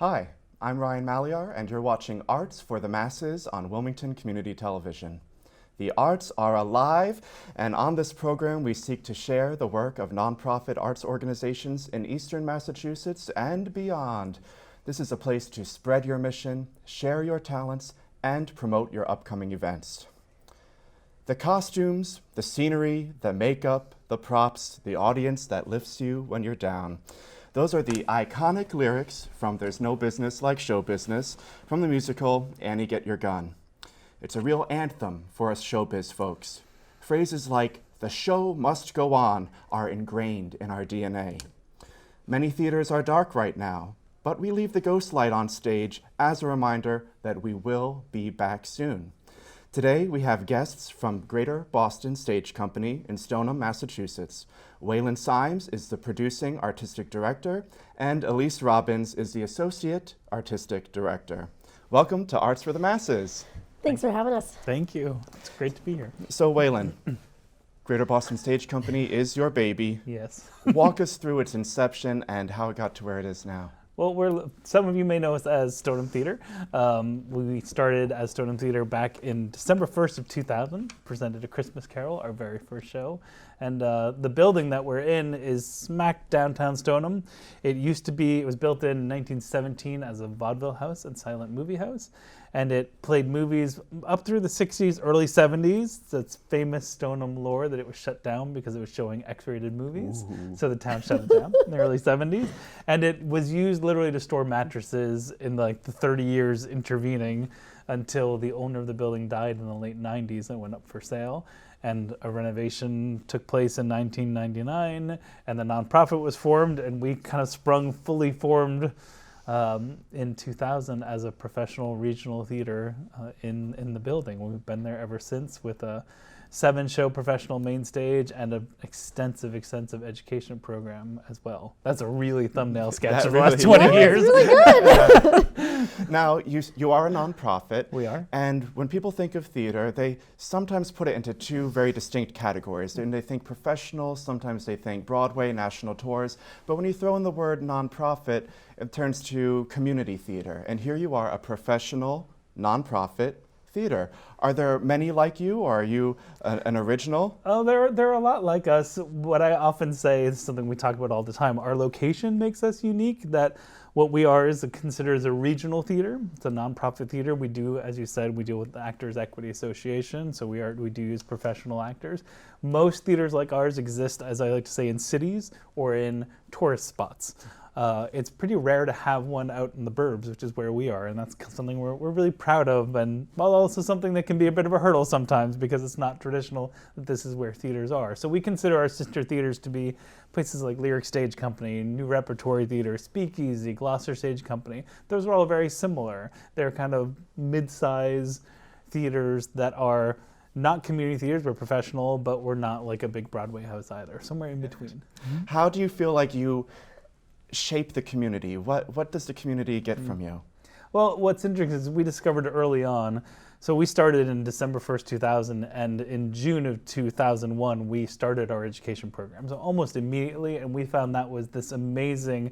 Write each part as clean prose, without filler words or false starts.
Hi, I'm Ryan Malyar, and you're watching Arts for the Masses on Wilmington Community Television. The arts are alive, and on this program we seek to share the work of nonprofit arts organizations in Eastern Massachusetts and beyond. This is a place to spread your mission, share your talents, and promote your upcoming events. The costumes, the scenery, the makeup, the props, the audience that lifts you when you're down. Those are the iconic lyrics from There's No Business Like Show Business from the musical Annie Get Your Gun. It's a real anthem for us showbiz folks. Phrases like, the show must go on, are ingrained in our DNA. Many theaters are dark right now, but we leave the ghost light on stage as a reminder that we will be back soon. Today, we have guests from Greater Boston Stage Company in Stoneham, Massachusetts. Weylin Symes is the producing artistic director, and Ilyse Robbins is the associate artistic director. Welcome to Arts for the Masses. Thanks for having us. Thank you. It's great to be here. So, Weylin, Greater Boston Stage Company is your baby. Yes. Walk us through its inception and how it got to where it is now. Well, some of you may know us as Stoneham Theater. We started as Stoneham Theater back in December 1st of 2000, presented A Christmas Carol, our very first show. And the building that we're in is smack downtown Stoneham. It was built in 1917 as a vaudeville house and silent movie house. And it played movies up through the 60s, early 70s. That's famous Stoneham lore that it was shut down because it was showing X-rated movies. Ooh. So the town shut it down in the early 70s. And it was used literally to store mattresses in like the 30 years intervening until the owner of the building died in the late 90s and went up for sale. And a renovation took place in 1999, and the nonprofit was formed, and we kind of sprung fully formed in 2000 as a professional regional theater in the building. We've been there ever since with a 7-show professional main stage and an extensive education program as well. That's a really thumbnail sketch of the last 20 years. Really good. Now, you are a nonprofit. We are. And when people think of theater, they sometimes put it into two very distinct categories. And they think professional, sometimes they think Broadway, national tours. But when you throw in the word nonprofit, it turns to community theater. And here you are, a professional, nonprofit theater. Are there many like you, or are you an original? Oh, there are a lot like us. What I often say is something we talk about all the time. Our location makes us unique, that what we are is considered as a regional theater. It's a nonprofit theater. We do, as you said, we deal with the Actors Equity Association, so we do use professional actors. Most theaters like ours exist, as I like to say, in cities or in tourist spots. It's pretty rare to have one out in the burbs, which is where we are, and that's something we're really proud of, and also something that can be a bit of a hurdle sometimes because it's not traditional that this is where theaters are. So we consider our sister theaters to be places like Lyric Stage Company, New Repertory Theater, Speakeasy, Gloucester Stage Company. Those are all very similar. They're kind of mid-size theaters that are not community theaters, we're professional, but we're not like a big Broadway house either, somewhere in between. How do you feel like you shape the community? What does the community get from you? Well, what's interesting is we discovered early on, so we started in December 1st, 2000, and in June of 2001, we started our education program. So almost immediately, and we found that was this amazing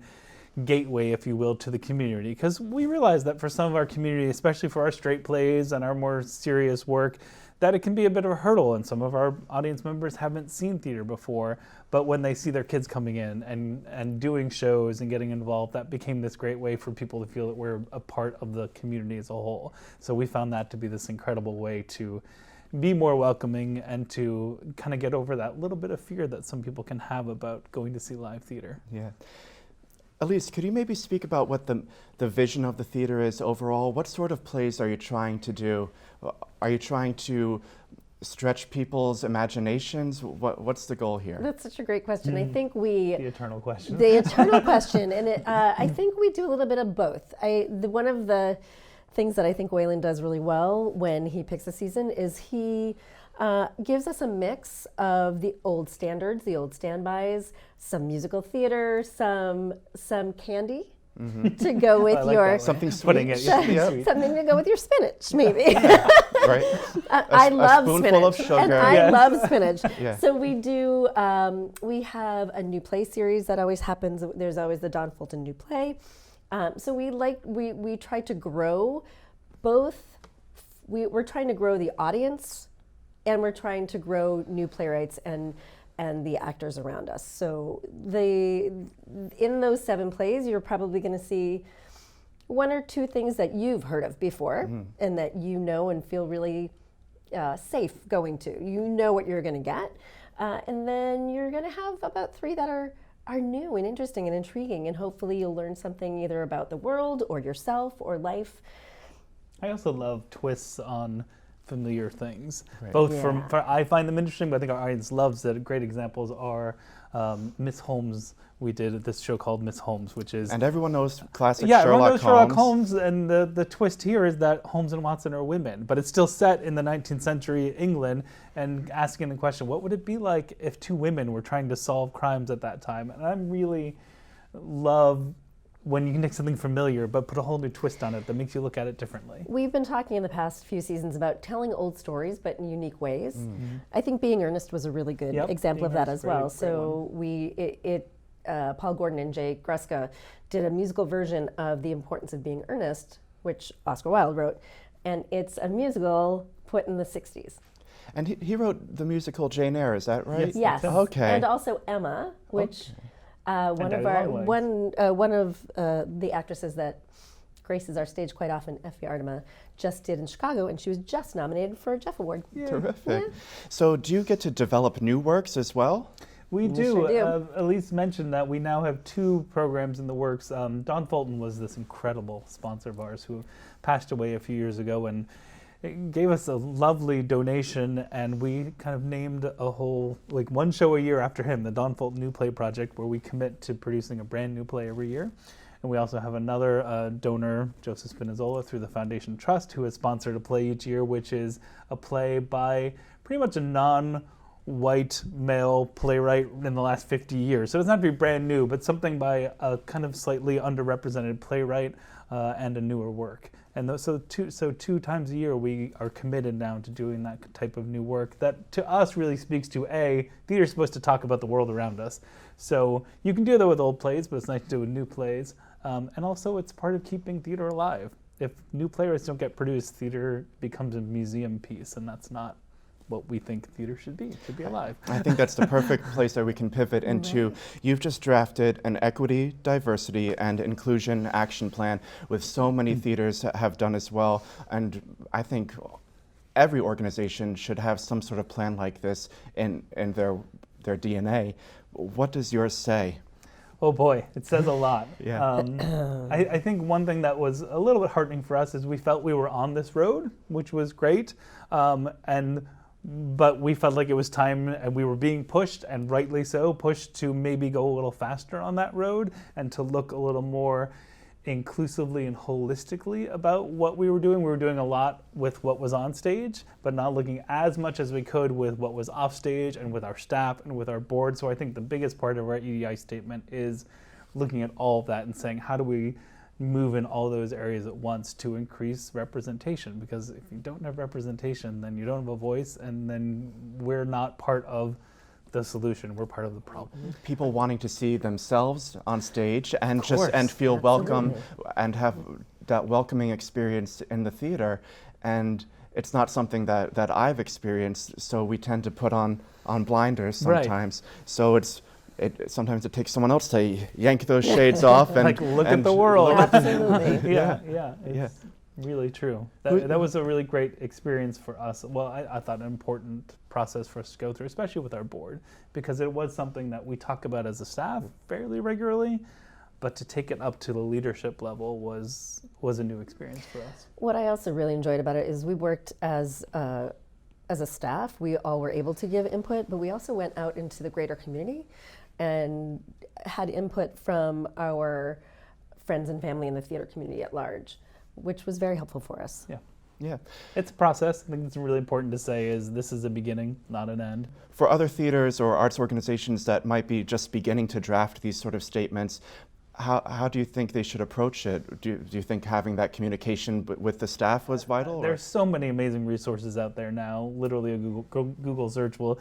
gateway, if you will, to the community. Because we realized that for some of our community, especially for our straight plays and our more serious work, that it can be a bit of a hurdle, and some of our audience members haven't seen theater before, but when they see their kids coming in and doing shows and getting involved, that became this great way for people to feel that we're a part of the community as a whole. So we found that to be this incredible way to be more welcoming and to kind of get over that little bit of fear that some people can have about going to see live theater. Yeah. Ilyse, could you maybe speak about what the vision of the theater is overall? What sort of plays are you trying to do? Are you trying to stretch people's imaginations? What's the goal here? That's such a great question. I think The eternal question. The eternal question. And I think we do a little bit of both. One of the things that I think Weylin does really well when he picks a season is he gives us a mix of the old standards, the old standbys, some musical theater, some candy to go with your something sweet. Something to go with your spinach, maybe. Right. I love spoonful of spinach, sugar. and I love spinach. Yeah. So we do. We have a new play series that always happens. There's always the Don Fulton new play. So we try to grow both. We're trying to grow the audience, and we're trying to grow new playwrights and the actors around us. So in those 7 plays, you're probably going to see 1 or 2 things that you've heard of before and that you know and feel really safe going to. You know what you're going to get. And then you're going to have about 3 that are new and interesting and intriguing, and hopefully you'll learn something either about the world or yourself or life. I also love twists on familiar things. Right. Both I find them interesting, but I think our audience loves it. Great examples are Miss Holmes. We did this show called Miss Holmes, which is... And everyone knows classic everyone knows Sherlock Sherlock Holmes, and the twist here is that Holmes and Watson are women, but it's still set in the 19th century England, and asking the question, what would it be like if 2 women were trying to solve crimes at that time? And I really love when you can take something familiar but put a whole new twist on it that makes you look at it differently. We've been talking in the past few seasons about telling old stories but in unique ways. I think Being Earnest was a really good example of that as well. So Paul Gordon and Jay Gruska did a musical version of The Importance of Being Earnest, which Oscar Wilde wrote, and it's a musical put in the 60s. And he wrote the musical Jane Eyre, is that right? Yes. Okay. And also Emma, which one of the actresses that graces our stage quite often, Effie Artema, just did in Chicago, and she was just nominated for a Jeff Award. Terrific. So do you get to develop new works as well? We do. Sure do. Ilyse mentioned that we now have 2 programs in the works. Don Fulton was this incredible sponsor of ours who passed away a few years ago, and it gave us a lovely donation, and we kind of named a whole, 1 show a year after him, the Don Fulton New Play Project, where we commit to producing a brand new play every year. And we also have another donor, Joseph Spinazzola, through the Foundation Trust, who has sponsored a play each year, which is a play by pretty much a non-white male playwright in the last 50 years. So it doesn't have to be brand new, but something by a kind of slightly underrepresented playwright and a newer work. And so 2 times a year we are committed now to doing that type of new work that to us really speaks to theater is supposed to talk about the world around us. So you can do that with old plays, but it's nice to do it with new plays. And also it's part of keeping theater alive. If new playwrights don't get produced, theater becomes a museum piece, and that's not what we think theater should be. It should be alive. I think that's the perfect place that we can pivot into. You've just drafted an equity, diversity, and inclusion action plan, with so many theaters have done as well. And I think every organization should have some sort of plan like this in their DNA. What does yours say? Oh boy, it says a lot. Yeah. I think one thing that was a little bit heartening for us is we felt we were on this road, which was great. But we felt like it was time, and we were being pushed, and rightly so, pushed to maybe go a little faster on that road and to look a little more inclusively and holistically about what we were doing. We were doing a lot with what was on stage, but not looking as much as we could with what was off stage and with our staff and with our board. So I think the biggest part of our EDI statement is looking at all of that and saying, how do we move in all those areas at once to increase representation? Because if you don't have representation, then you don't have a voice, and then we're not part of the solution, we're part of the problem. People wanting to see themselves on stage and course. and feel welcome Absolutely. and have that welcoming experience in the theater. And it's not something that I've experienced, so we tend to put on blinders sometimes. Right. So sometimes it takes someone else to yank those shades off and look at the world. Absolutely. Yeah, it's really true. That was a really great experience for us. Well, I thought an important process for us to go through, especially with our board, because it was something that we talk about as a staff fairly regularly, but to take it up to the leadership level was a new experience for us. What I also really enjoyed about it is we worked as a staff. We all were able to give input, but we also went out into the greater community and had input from our friends and family in the theater community at large, which was very helpful for us. Yeah. It's a process. I think it's really important to say is this is a beginning, not an end. For other theaters or arts organizations that might be just beginning to draft these sort of statements, how do you think they should approach it? Do you think having that communication with the staff was vital? There's so many amazing resources out there now. Literally a Google search will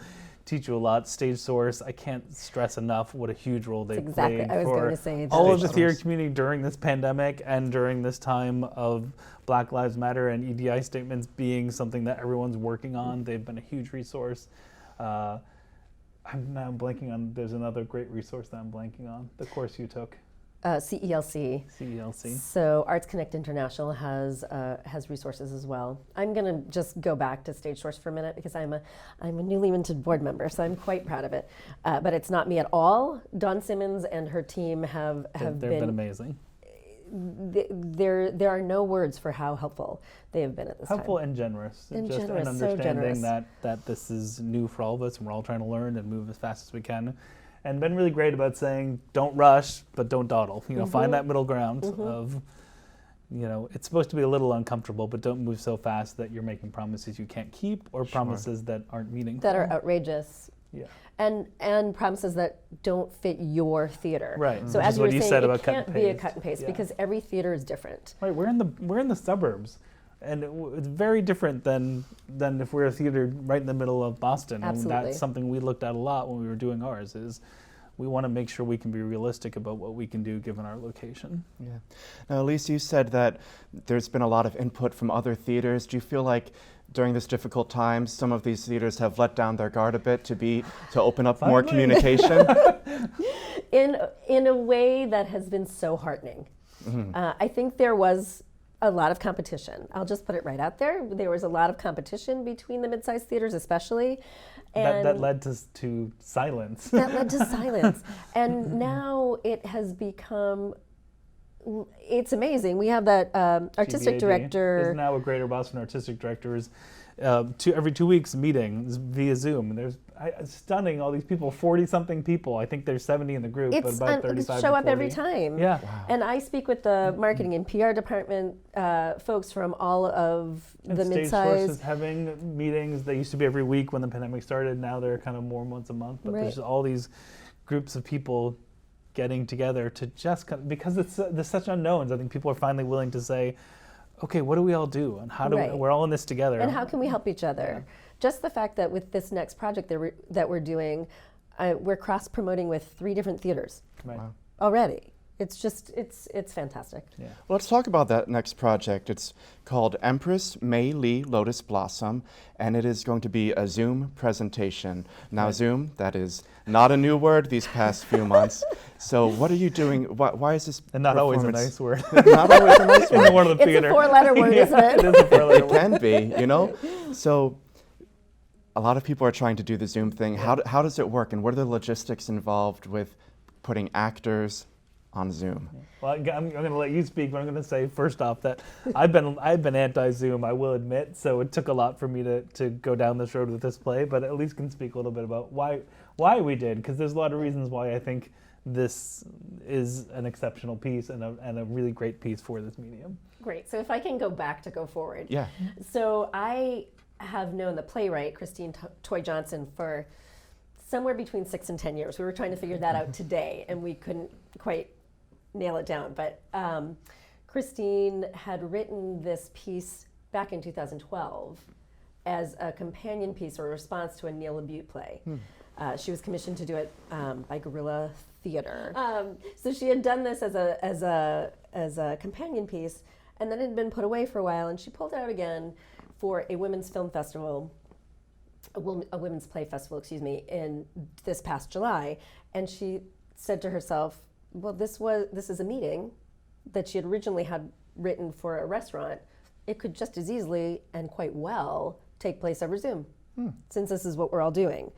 teach you a lot. Stage Source, I can't stress enough what a huge role they exactly. played I was for going to say all of the Stage theater Source. community during this pandemic and during this time of Black Lives Matter and EDI statements being something that everyone's working on. They've been a huge resource. I'm now blanking on, there's another great resource that I'm blanking on, the course you took. CELC. CELC. So Arts Connect International has resources as well. I'm going to just go back to Stage Source for a minute because I'm a newly minted board member, so I'm quite proud of it. But it's not me at all. Dawn Simmons and her team have They've been amazing. There are no words for how helpful they have been at this Helpful time. and generous. And just generous, an so understanding generous. that this is new for all of us and we're all trying to learn and move as fast as we can. And been really great about saying, don't rush, but don't dawdle. Find that middle ground of, it's supposed to be a little uncomfortable, but don't move so fast that you're making promises you can't keep or promises that aren't meaningful. That are outrageous. Yeah. And promises that don't fit your theater. Right. So Which as is you what were you saying, said it about cut and can't be a paste. cut and paste Yeah. because every theater is different. Right, we're in the suburbs, and it's very different than if we're a theater right in the middle of Boston. Absolutely. And that's something we looked at a lot when we were doing ours. Is we want to make sure we can be realistic about what we can do given our location. Yeah. Now, Ilyse, you said that there's been a lot of input from other theaters. Do you feel like during this difficult time, some of these theaters have let down their guard a bit to open up more communication? In a way that has been so heartening. I think there was a lot of competition. I'll just put it right out there. There was a lot of competition between the mid-sized theaters, especially. And That led to silence. that led to silence. And now it has become, it's amazing. We have that artistic GBAD. director. There's now a Greater Boston Artistic Directors every 2 weeks meeting via Zoom. And there's stunning, all these people, 40-something people. I think there's 70 in the group, but about 35 show to up 40. every time. Yeah. Wow. And I speak with the marketing and PR department folks from all of the Stage mid-size. Source is having meetings. They used to be every week when the pandemic started. Now they're kind of more once a month. But Right. there's all these groups of people getting together to just because there's such unknowns. I think people are finally willing to say, okay, what do we all do, and how do Right. we're all in this together? And how can we help each other? Just the fact that with this next project that we're doing, we're cross-promoting with 3 different theaters Right. Wow. already. It's fantastic. Yeah. Well, let's talk about that next project. It's called Empress Melee Lotus Blossom, and it is going to be a Zoom presentation. Now, Right. Zoom, that is not a new word these past few months. So what are you doing? Why is this And not always a performance- nice word. Not always a nice In word. one of the It's theater. a 4-letter word, isn't it? It is a 4-letter It word. can be, So a lot of people are trying to do the Zoom thing. How does it work, and what are the logistics involved with putting actors on Zoom? Well, I'm going to let you speak, but I'm going to say first off that I've been anti-Zoom, I will admit, so it took a lot for me to go down this road with this play, but at least can speak a little bit about why we did, because there's a lot of reasons why I think this is an exceptional piece and a really great piece for this medium. Great. So if I can go back to go forward. Yeah. So I have known the playwright, Christine Toy Johnson, for somewhere between 6 and 10 years. We were trying to figure that out today, and we couldn't quite nail it down. But Christine had written this piece back in 2012 as a companion piece or a response to a Neil LaBute play. She was commissioned to do it by Guerrilla Theater. So she had done this as a companion piece, and then it had been put away for a while, and she pulled it out again for a women's film festival, a women's play festival, in this past July. And she said to herself, well, this is a meeting that she had originally had written for a restaurant. It could just as easily and quite well take place over Zoom, since this is what we're all doing.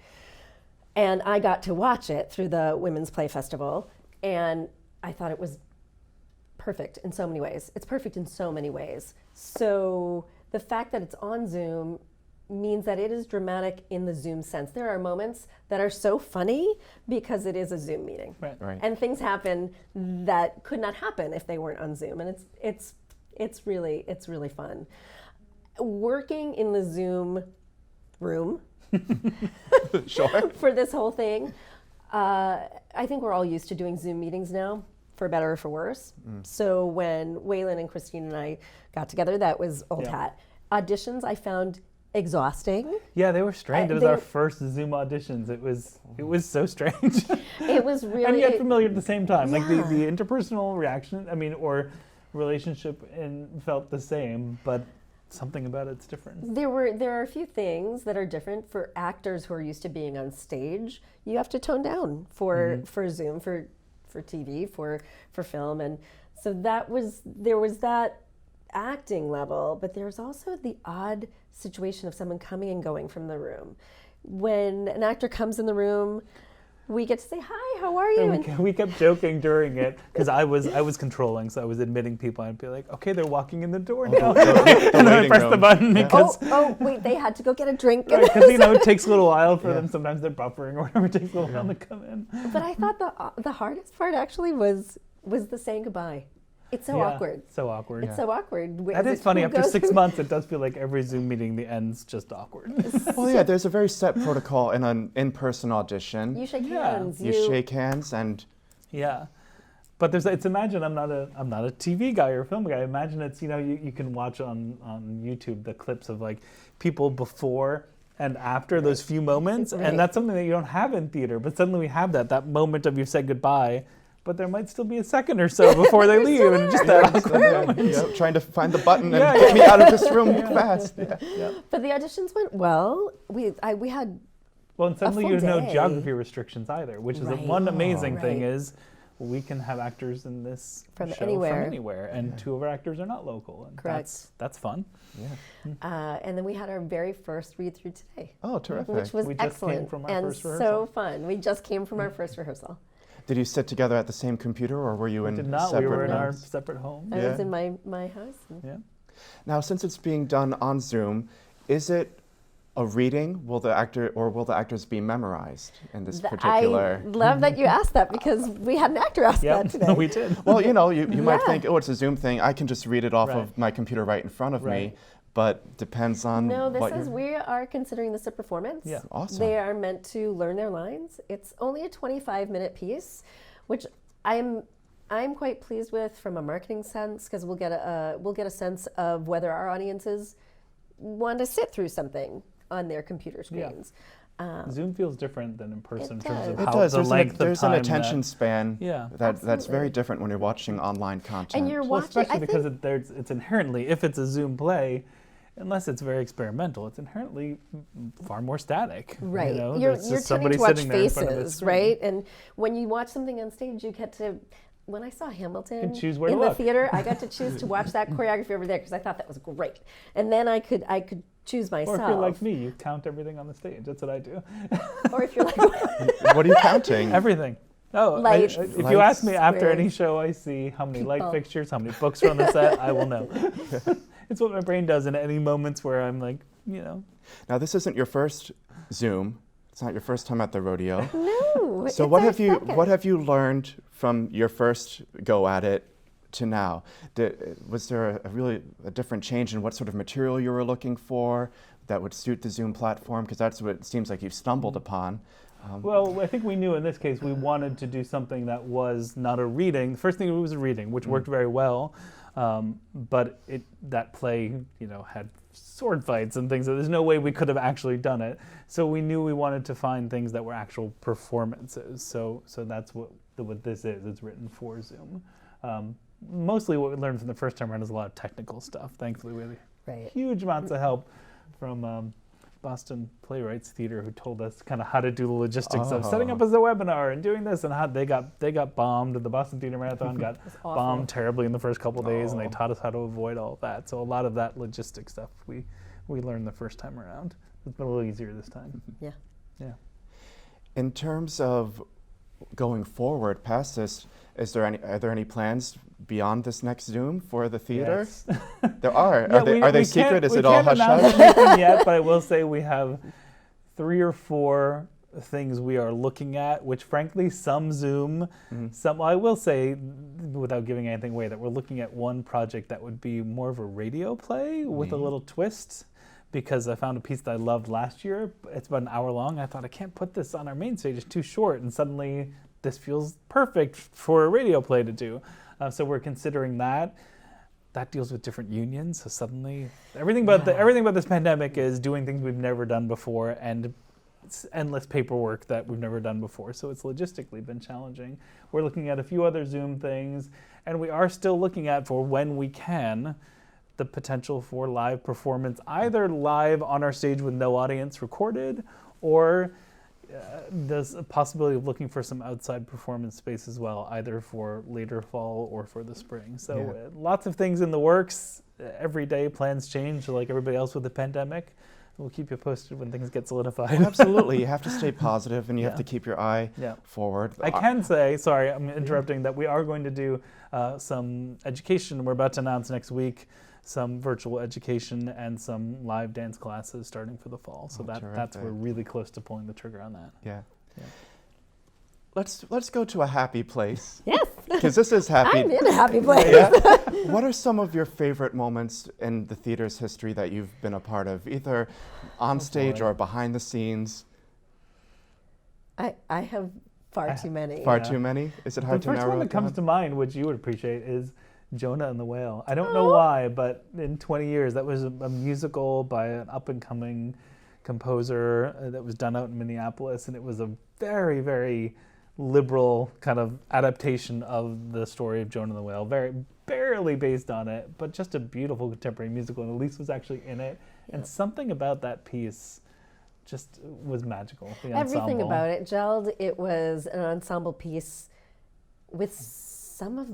And I got to watch it through the Women's Play Festival, and I thought it was perfect in so many ways. It's perfect in so many ways. So the fact that it's on Zoom means that it is dramatic in the Zoom sense. There are moments that are so funny because it is a Zoom meeting. Right. And things happen that could not happen if they weren't on Zoom. And it's really fun. Working in the Zoom room Sure. for this whole thing, I think we're all used to doing Zoom meetings now, for better or for worse. So when Weylin and Christine and I got together, that was old Yeah. hat. Auditions I found exhausting. Yeah, they were strange. It was they our were- first Zoom auditions. It was so strange. It was really and yet familiar at the same time. Like Yeah. the interpersonal reaction, or relationship felt the same, but something about it's different. There are a few things that are different for actors who are used to being on stage. You have to tone down for Zoom, for TV, for film, and so there was that acting level, but there's also the odd situation of someone coming and going from the room. When an actor comes in the room, we get to say, hi, how are you? And we kept joking during it because I was controlling, so I was admitting people. I'd be like, okay, they're walking in the door now. And then I press the button because wait, they had to go get a drink. because it takes a little while for them. Sometimes they're buffering or whatever. It takes a little while to come in. But I thought the hardest part actually was the saying goodbye. It's so awkward. So awkward. It's so awkward. That is funny. After 6 months, it does feel like every Zoom meeting, the end's just awkward. Well, yeah, there's a very set protocol in an in-person audition. You shake Yeah. hands. You shake hands and Yeah, but imagine I'm not a TV guy or a film guy. Imagine it's you can watch on YouTube the clips of like people before and after those few moments, Right. and that's something that you don't have in theater. But suddenly we have that moment of you've said goodbye, but there might still be a second or so before they leave, and just that awkward moment. trying to find the button and Yeah, get me out of this room fast. Yeah. Yeah. But the auditions went well. We had Well, and suddenly full you have no day. geography restrictions either, which is Right. one amazing thing Right. is we can have actors in this From show anywhere. from anywhere, and two of our actors are not local, and Correct. that's fun. and then we had our very first read through today, Oh, terrific. which was We just came excellent from our and first so rehearsal. fun. We just came from our first rehearsal. Did you sit together at the same computer, or were you in Did not. separate We were in our rooms? separate homes. I was Yeah. in my house. and- Yeah. Now, since it's being done on Zoom, is it a reading? Will the actors be memorized in this particular? I love that you asked that because we had an actor ask Yeah, that today. we did. Well, you might Yeah. think, oh, it's a Zoom thing. I can just read it off Right. of my computer right in front of me. Right. But depends on No, this what is you're... we are considering this a performance. Yeah. Awesome. They are meant to learn their lines. It's only a 25-minute piece, which I'm quite pleased with from a marketing sense because we'll get a sense of whether our audiences want to sit through something on their computer screens. Zoom feels different than in person in It terms of does. It how does. the There's, length there's of time. an attention span Yeah. that's very Absolutely. different when you're watching online content. And you're Well, watching. especially because it's inherently, if it's a Zoom play, unless it's very experimental, it's inherently far more static. Right. You know? You're There's tending just somebody to watch sitting there in front of a faces, screen. right? And when you watch something on stage, you get to. When I saw Hamilton can choose where to in the look. theater, I got to choose to watch that choreography over there because I thought that was great. And then I could choose Or myself. if you're like me, you count everything on the stage. That's what I do. Or if you're like, What are you counting? Everything. Oh, Lights. if you Lights, ask me after any squares, show I see how many light people. fixtures, how many books are on the set, I will know. It's what my brain does in any moments where I'm like, Now, this isn't your first Zoom. It's not your first time at the rodeo. no. So it's what our have second. you learned from your first go at it to now? Was there a different change in what sort of material you were looking for that would suit the Zoom platform? Because that's what it seems like you've stumbled upon. Well, I think we knew in this case we wanted to do something that was not a reading. The first thing was a reading, which worked very well, but that play, had sword fights and things. So there's no way we could have actually done it. So we knew we wanted to find things that were actual performances. So that's what this is. It's written for Zoom. Mostly what we learned from the first time around is a lot of technical stuff. Thankfully, we had Right. huge amounts of help from Boston Playwrights Theater, who told us kind of how to do the logistics of setting up as a webinar and doing this, and how they got bombed. The Boston Theater Marathon got awful. bombed terribly in the first couple of days, and they taught us how to avoid all of that. So a lot of that logistic stuff we learned the first time around. It's been a little easier this time. Yeah. Yeah. In terms of going forward past this, are there any plans beyond this next Zoom for the theater? Yes. There are. Yeah, Are they we secret? can't- Is we it all can't hush announce hush? anything yet, but I will say we have 3 or 4 things we are looking at, which frankly, some Zoom, some, I will say, without giving anything away, that we're looking at one project that would be more of a radio play with a little twist, because I found a piece that I loved last year. It's about an hour long. I thought, I can't put this on our main stage, it's too short, and suddenly this feels perfect for a radio play to do. So we're considering that. that deals with different unions. So suddenly, everything about this pandemic is doing things we've never done before, and it's endless paperwork that we've never done before. So it's logistically been challenging. We're looking at a few other Zoom things, and we are still looking at, for when we can, the potential for live performance, either live on our stage with no audience recorded, or there's a possibility of looking for some outside performance space as well, either for later fall or for the spring. So lots of things in the works. Every day plans change, like everybody else with the pandemic. We'll keep you posted when things get solidified. Well, absolutely. You have to stay positive, and you have to keep your eye forward. I can say, sorry, I'm interrupting, that we are going to do some education. We're about to announce next week some virtual education and some live dance classes starting for the fall. So we're really close to pulling the trigger on that. Yeah. Let's go to a happy place. Yes. Because this is happy. I'm in a happy place. Yeah. What are some of your favorite moments in the theater's history that you've been a part of, either on stage or behind the scenes? I have far too many. Far too many? Is it hard to narrow it down? The first one that comes to mind, which you would appreciate, is Jonah and the Whale. I don't know why, but in 20 years, that was a musical by an up-and-coming composer that was done out in Minneapolis, and it was a very, very liberal kind of adaptation of the story of Jonah and the Whale, very barely based on it, but just a beautiful contemporary musical, and Ilyse was actually in it, and something about that piece just was magical. Everything about it gelled. It was an ensemble piece with some of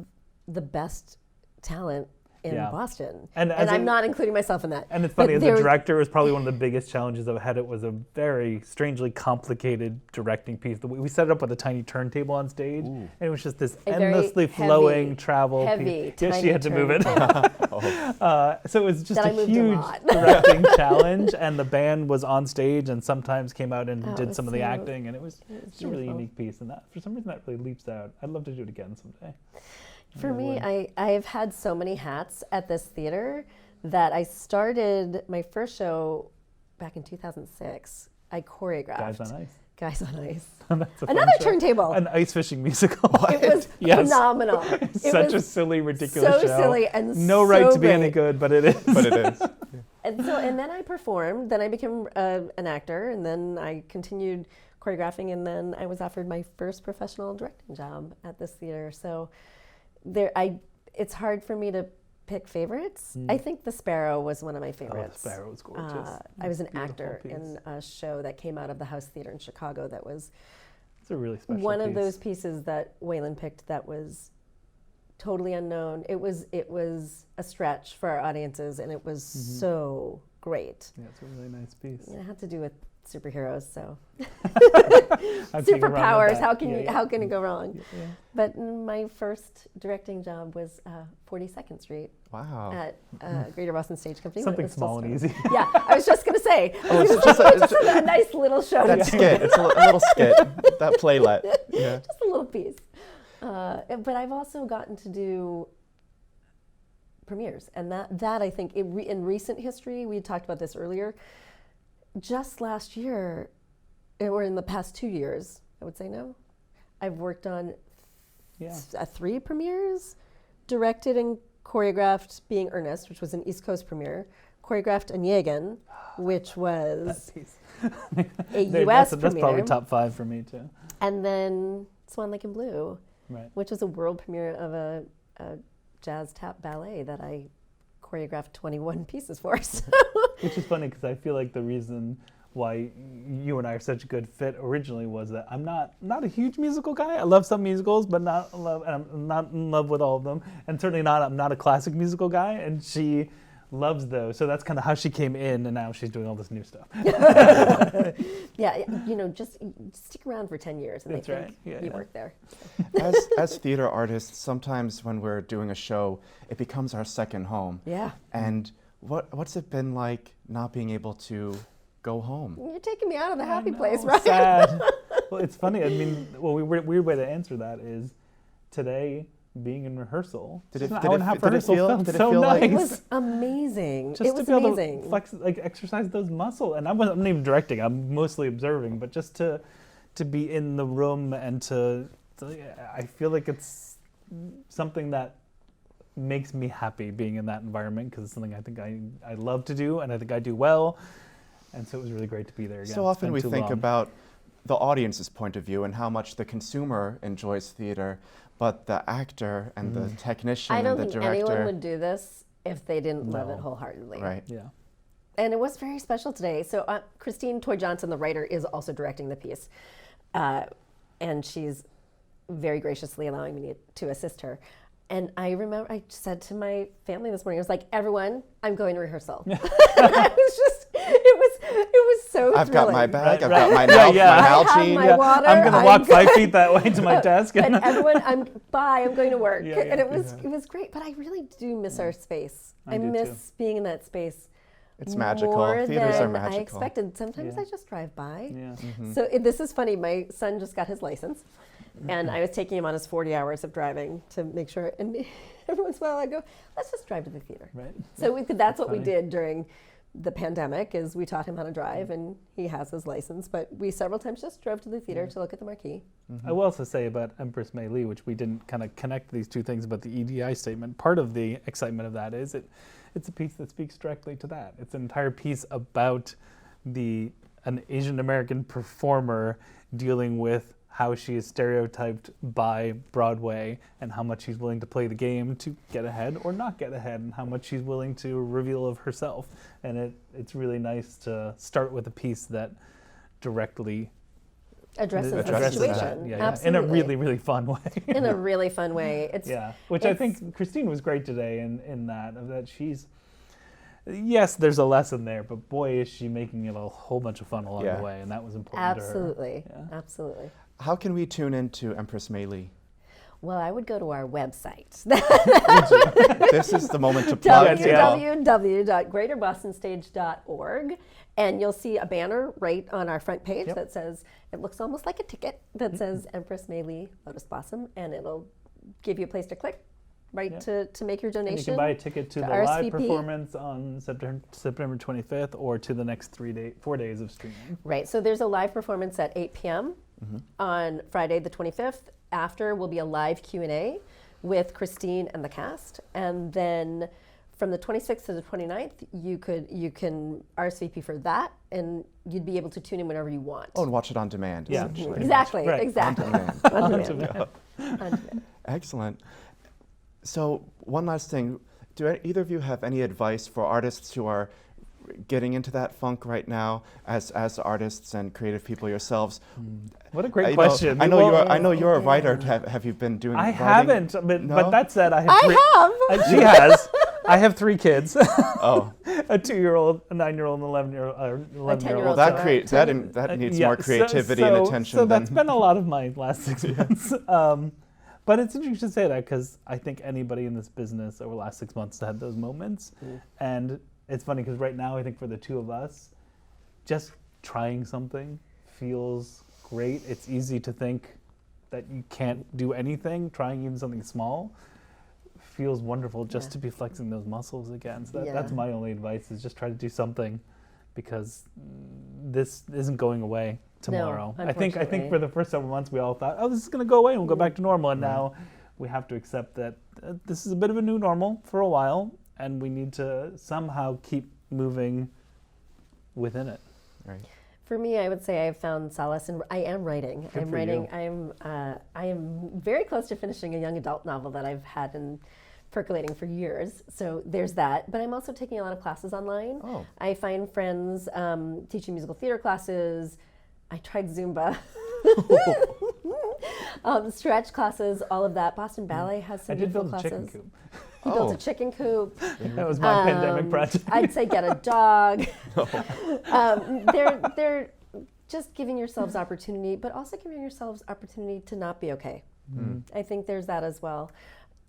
the best talent in Boston. And I'm not including myself in that. And it's funny, as a director, it was probably one of the biggest challenges I've had. It was a very strangely complicated directing piece. We set it up with a tiny turntable on stage, and it was just this endlessly flowing travel piece. Yeah, she had to move it. So it was just a huge directing challenge, and the band was on stage and sometimes came out and did some of the acting, and it was a really unique piece. And that, for some reason, that really leaps out. I'd love to do it again someday. For me, I've had so many hats at this theater that I started my first show back in 2006. I choreographed Guys on Ice. Another turntable. An ice fishing musical. It was phenomenal. Such a silly, ridiculous show. So silly and no right to be any good, but it is. But it is. And then I performed. Then I became an actor, and then I continued choreographing, and then I was offered my first professional directing job at this theater. So it's hard for me to pick favorites. I think The Sparrow was one of my favorites. The Sparrow was gorgeous. I was an actor in a show that came out of the House Theater in Chicago that was it's a really special one of those pieces that Weylin picked that was totally unknown. It was a stretch for our audiences, and it was so great. Yeah, it's a really nice piece. It had to do with superheroes, so superpowers. How can it go wrong? Yeah. But my first directing job was 42nd Street. Wow. At Greater Boston Stage Company. Something small and easy. Yeah, I was just gonna say. It's just a nice little show. That skit. It's a little skit. That playlet. Yeah. Just a little piece. But I've also gotten to do premieres, and that I think in recent history, we talked about this earlier. Just last year, or in the past 2 years, I would say no, I've worked on 3 premieres, directed and choreographed Being Earnest, which was an East Coast premiere, choreographed Onegin, which was a U.S. premiere. That's probably top 5 for me, too. And then Swan Lake in Blue, which was a world premiere of a jazz tap ballet that I choreographed 21 pieces for. So. Which is funny because I feel like the reason why you and I are such a good fit originally was that I'm not a huge musical guy. I love some musicals, but I'm not in love with all of them. And certainly I'm not a classic musical guy, and she loves those. So that's kind of how she came in, and now she's doing all this new stuff. Yeah, just stick around for 10 years, and that's I think you work there. As theater artists, sometimes when we're doing a show, it becomes our second home. Yeah. And what's it been like not being able to go home? You're taking me out of the happy place, right? Sad. Well, it's funny. I mean, weird way to answer that is today being in rehearsal. Did it feel nice. It was amazing. Just to be able to flex, exercise those muscles. And I'm not even directing. I'm mostly observing. But just to be in the room and I feel like it's something that makes me happy being in that environment because it's something I think I love to do and I think I do well. And so it was really great to be there again. So often we think about the audience's point of view and how much the consumer enjoys theater, but the actor and the technician I don't and the think director. anyone would do this if they didn't love it wholeheartedly. Right. Yeah. And it was very special today. So Christine Toy Johnson, the writer, is also directing the piece. And she's very graciously allowing me to assist her. And I remember I said to my family this morning, I was like, everyone, I'm going to rehearsal. I was just, it was so I've got my thrilling. bag, I've Right. got my Yeah, yeah. my I have Nalgene. my water. I'm going to walk 5 feet that way to my desk. And everyone, I'm going to work. Yeah, yeah, and it was great. But I really do miss our space. I do miss being in that space. It's magical. More Theaters are than magical. I expected. Sometimes Yeah. I just drive by. Yeah. So this is funny. My son just got his license, and I was taking him on his 40 hours of driving to make sure. And every once in a while, I go, "Let's just drive to the theater." Right. So that's what we funny. did during the pandemic. Is we taught him how to drive, and he has his license. But we several times just drove to the theater to look at the marquee. I will also say about Empress Melee, which we didn't kind of connect these two things about the EDI statement. Part of the excitement of that is it's a piece that speaks directly to that. It's an entire piece about an Asian American performer dealing with how she is stereotyped by Broadway and how much she's willing to play the game to get ahead or not get ahead, and how much she's willing to reveal of herself. And it's really nice to start with a piece that directly Addresses the Addresses that. situation. Yeah, Absolutely. in a really, really fun way. In a really fun way. It's Yeah, which I think Christine was great today in that she's, yes, there's a lesson there, but boy, is she making it a whole bunch of fun along Yeah. the way, and that was important absolutely, to her. Yeah. absolutely. How can we tune into Empress Melee? Well, I would go to our website, This is the moment to plug. www.greaterbostonstage.org, and you'll see a banner right on our front page that says, it looks almost like a ticket, that says Empress Melee Lotus Blossom, and it'll give you a place to click to make your donation. And you can buy a ticket to the RSVP. live performance on September 25th or to the next 4 days of streaming. Right, so there's a live performance at 8 p.m. On Friday the 25th. After will be a live Q&A with Christine and the cast, and then from the 26th to the 29th, you can RSVP for that, and you'd be able to tune in whenever you want. Oh, and watch it on demand. Yeah. essentially. Exactly, Right. exactly. On demand. On On demand. demand. On demand. Excellent. So one last thing. Do either of you have any advice for artists who are getting into that funk right now as artists and creative people yourselves? What a great I know- question. I know Well, you're a writer. Have you been doing I writing? haven't, but No? that said, I have I have. She has. I have 3 kids. Oh, A 2-year-old, a 9-year-old, and 11-year-old. 10-year-old. well, that needs more creativity and attention. So than that's been a lot of my last 6 months. But it's interesting to say that because I think anybody in this business over the last 6 months has had those moments. And it's funny because right now I think for the two of us, just trying something feels great. It's easy to think that you can't do anything. Trying even something small feels wonderful just to be flexing those muscles again. So that's my only advice, is just try to do something, because this isn't going away tomorrow. I think for the first several months we all thought, oh, this is going to go away and we'll go back to normal. And now we have to accept that this is a bit of a new normal for a while, and we need to somehow keep moving within it. Right. For me, I would say I've found solace in. I am writing. Good I'm for writing. you. I am very close to finishing a young adult novel that I've had in percolating for years. So there's that. But I'm also taking a lot of classes online. Oh. I find friends teaching musical theater classes. I tried Zumba. Stretch classes, all of that. Boston Ballet has some I did beautiful build a classes. chicken coop. He built a chicken coop. That was my pandemic project. I'd say get a dog. They're just giving yourselves opportunity, but also giving yourselves opportunity to not be okay. I think there's that as well.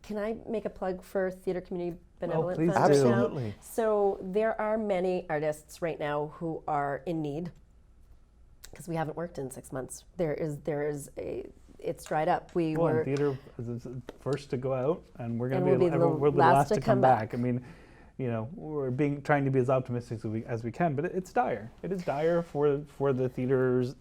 Can I make a plug for Theater Community Benevolent please Fund do. right now? Absolutely. So there are many artists right now who are in need, because we haven't worked in 6 months. It's dried up. Well, theater is the first to go out, and we're going And to we'll be the we're the last last to to come come back. I mean, we're trying to be as optimistic as we can, but it's dire. It is dire for the theaters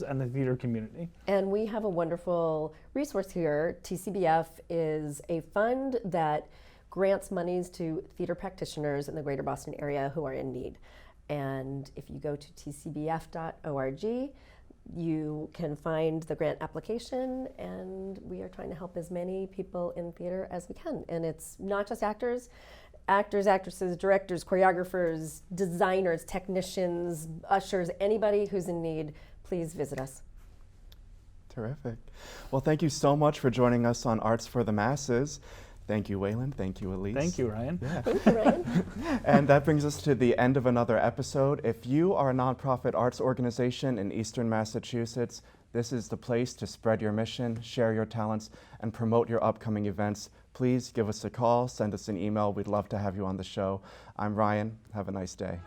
and the theater community. And we have a wonderful resource here. TCBF is a fund that grants monies to theater practitioners in the greater Boston area who are in need. And if you go to tcbf.org, you can find the grant application, and we are trying to help as many people in theater as we can. And it's not just actors, actresses, directors, choreographers, designers, technicians, ushers, anybody who's in need, please visit us. Terrific. Well, thank you so much for joining us on Arts for the Masses. Thank you, Weylin. Thank you, Ilyse. Thank you, Ryan. Yeah. Thank you, Ryan. And that brings us to the end of another episode. If you are a nonprofit arts organization in Eastern Massachusetts, this is the place to spread your mission, share your talents, and promote your upcoming events. Please give us a call, send us an email. We'd love to have you on the show. I'm Ryan. Have a nice day.